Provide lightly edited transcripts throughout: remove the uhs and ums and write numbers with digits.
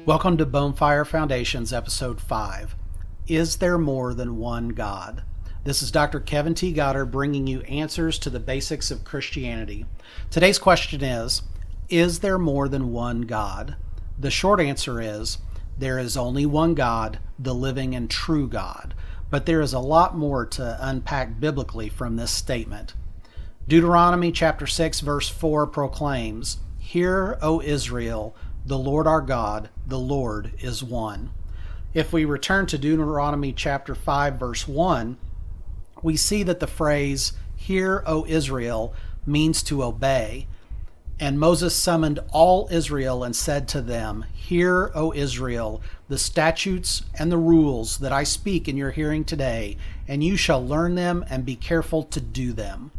Welcome to BoneFire Foundations Episode 5. Is there more than one God? This is Dr. Kevin T. Goddard bringing you answers to the basics of Christianity. Today's question is there more than one God? The short answer is, there is only one God, the living and true God. But there is a lot more to unpack biblically from this statement. Deuteronomy chapter 6 verse 4 proclaims, "Hear, O Israel, the Lord our God, the Lord is one." If we return to Deuteronomy chapter 5 verse 1, we see that the phrase, "Hear, O Israel," means to obey. And Moses summoned all Israel and said to them, "Hear, O Israel, the statutes and the rules that I speak in your hearing today, and you shall learn them and be careful to do them."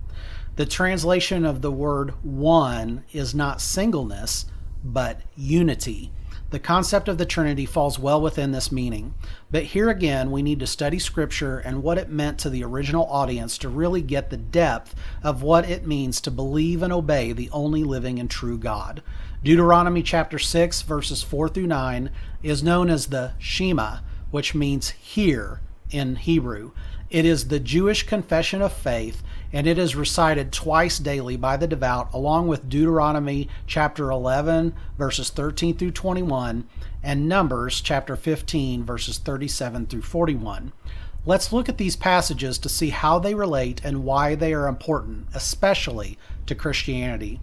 The translation of the word one is not singleness, but unity. The concept of the Trinity falls well within this meaning. But here again, we need to study Scripture and what it meant to the original audience to really get the depth of what it means to believe and obey the only living and true God. Deuteronomy chapter 6, verses 4 through 9 is known as the Shema, which means hear in Hebrew. It is the Jewish confession of faith, and it is recited twice daily by the devout, along with Deuteronomy chapter 11, verses 13 through 21, and Numbers chapter 15, verses 37 through 41. Let's look at these passages to see how they relate and why they are important, especially to Christianity.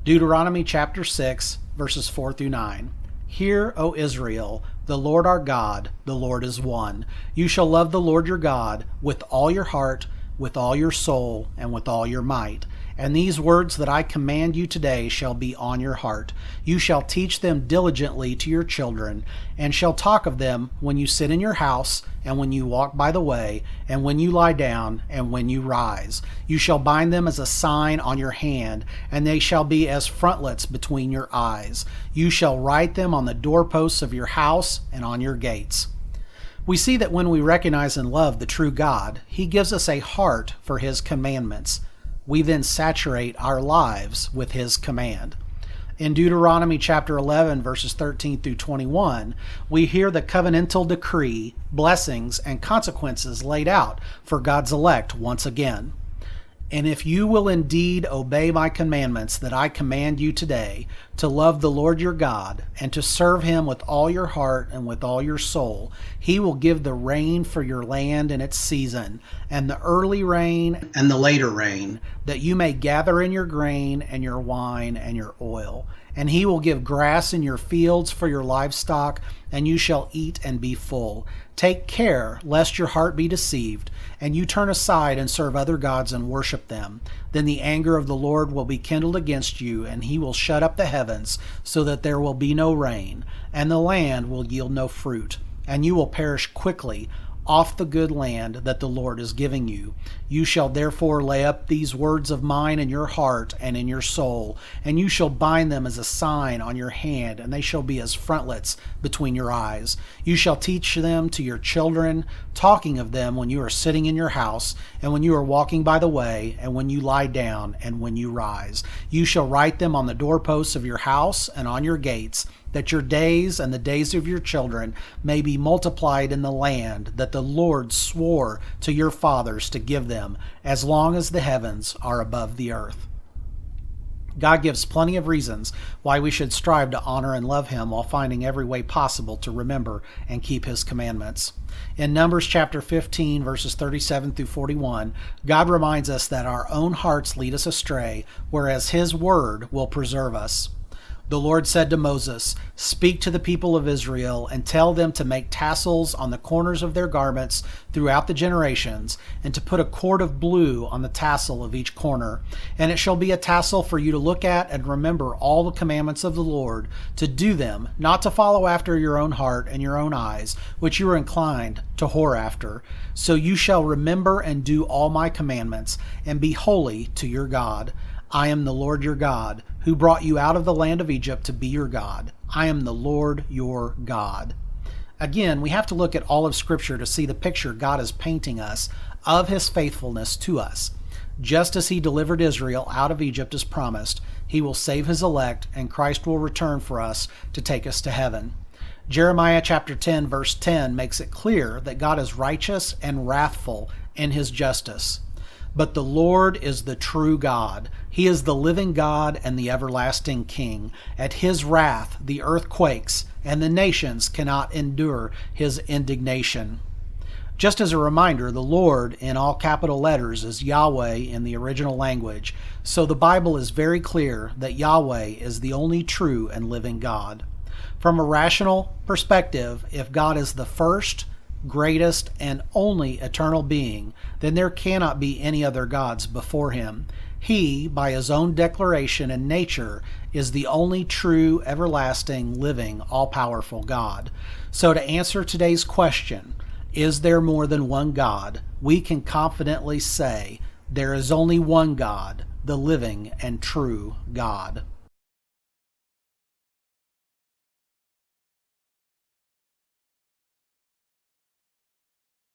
Deuteronomy chapter 6, verses 4 through 9. "Hear, O Israel, the Lord our God, the Lord is one. You shall love the Lord your God with all your heart, with all your soul, and with all your might. And these words that I command you today shall be on your heart. You shall teach them diligently to your children, and shall talk of them when you sit in your house, and when you walk by the way, and when you lie down, and when you rise. You shall bind them as a sign on your hand, and they shall be as frontlets between your eyes. You shall write them on the doorposts of your house and on your gates." We see that when we recognize and love the true God, He gives us a heart for His commandments. We then saturate our lives with His command. In Deuteronomy chapter 11, verses 13 through 21, we hear the covenantal decree, blessings, and consequences laid out for God's elect once again. "And if you will indeed obey my commandments that I command you today, to love the Lord your God, and to serve Him with all your heart and with all your soul, He will give the rain for your land in its season, and the early rain and the later rain, that you may gather in your grain and your wine and your oil. And He will give grass in your fields for your livestock, and you shall eat and be full. Take care lest your heart be deceived, and you turn aside and serve other gods and worship them. Then the anger of the Lord will be kindled against you, and He will shut up the heavens so that there will be no rain, and the land will yield no fruit, and you will perish quickly off the good land that the Lord is giving you. You shall therefore lay up these words of mine in your heart and in your soul, and you shall bind them as a sign on your hand, and they shall be as frontlets between your eyes. You shall teach them to your children, talking of them when you are sitting in your house, and when you are walking by the way, and when you lie down, and when you rise. You shall write them on the doorposts of your house and on your gates, that your days and the days of your children may be multiplied in the land that the Lord swore to your fathers to give them, as long as the heavens are above the earth." God gives plenty of reasons why we should strive to honor and love Him while finding every way possible to remember and keep His commandments. In Numbers chapter 15, verses 37 through 41, God reminds us that our own hearts lead us astray, whereas His word will preserve us. The Lord said to Moses, "Speak to the people of Israel and tell them to make tassels on the corners of their garments throughout the generations, and to put a cord of blue on the tassel of each corner. And it shall be a tassel for you to look at and remember all the commandments of the Lord, to do them, not to follow after your own heart and your own eyes, which you are inclined to whore after. So you shall remember and do all my commandments, and be holy to your God. I am the Lord your God, who brought you out of the land of Egypt to be your God. I am the Lord your God." Again, we have to look at all of Scripture to see the picture God is painting us of His faithfulness to us. Just as He delivered Israel out of Egypt as promised, He will save His elect, and Christ will return for us to take us to heaven. Jeremiah chapter 10 verse 10 makes it clear that God is righteous and wrathful in his justice. But the Lord is the true God. He is the living God and the everlasting King. At his wrath the earth quakes, and the nations cannot endure his indignation. Just as a reminder, the Lord in all capital letters is Yahweh in the original language, so the Bible is very clear that Yahweh is the only true and living God. From a rational perspective, if God is the first, greatest, and only eternal being, then there cannot be any other gods before him. He, by his own declaration and nature, is the only true, everlasting, living, all-powerful God. So to answer today's question, is there more than one God? We can confidently say there is only one God, the living and true God.